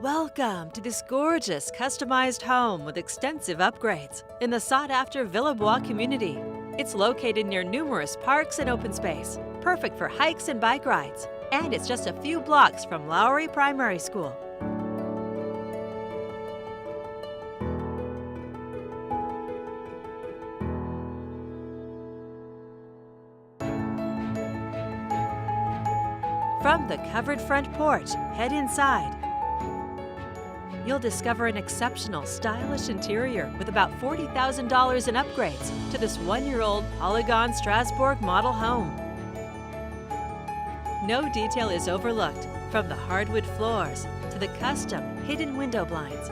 Welcome to this gorgeous, customized home with extensive upgrades in the sought-after Villebois community. It's located near numerous parks and open space, perfect for hikes and bike rides, and it's just a few blocks from Lowry Primary School. From the covered front porch, head inside. You'll discover an exceptional, stylish interior with about $40,000 in upgrades to this one-year-old Polygon Strasbourg model home. No detail is overlooked, from the hardwood floors to the custom hidden window blinds.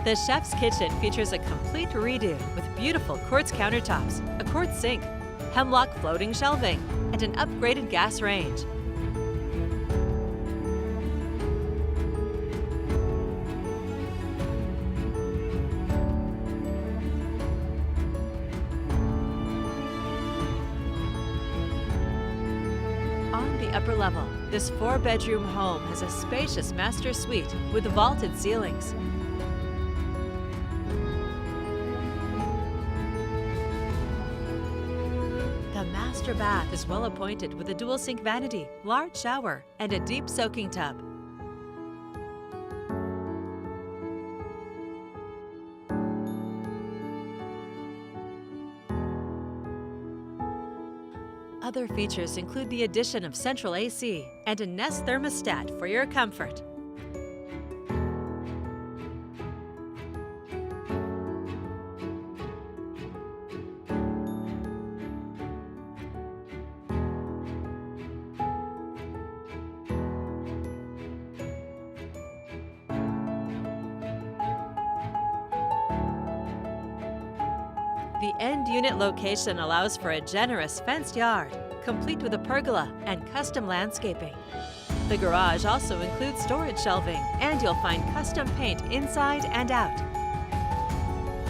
The chef's kitchen features a complete redo with beautiful quartz countertops, a quartz sink, hemlock floating shelving, and an upgraded gas range. On the upper level, this 4-bedroom home has a spacious master suite with vaulted ceilings. The master bath is well appointed with a dual sink vanity, large shower, and a deep soaking tub. Other features include the addition of central AC and a Nest thermostat for your comfort. The end unit location allows for a generous fenced yard, complete with a pergola and custom landscaping. The garage also includes storage shelving, and you'll find custom paint inside and out.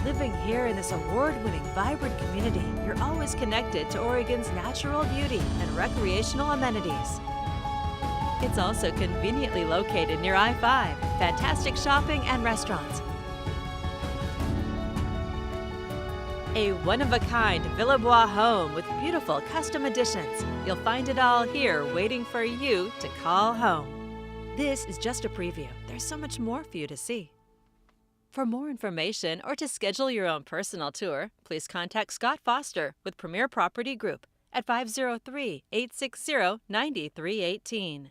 Living here in this award-winning, vibrant community, you're always connected to Oregon's natural beauty and recreational amenities. It's also conveniently located near I-5, fantastic shopping and restaurants. A one-of-a-kind Villebois home with beautiful custom additions. You'll find it all here waiting for you to call home. This is just a preview. There's so much more for you to see. For more information or to schedule your own personal tour, please contact Scott Foster with Premier Property Group at 503-860-9318.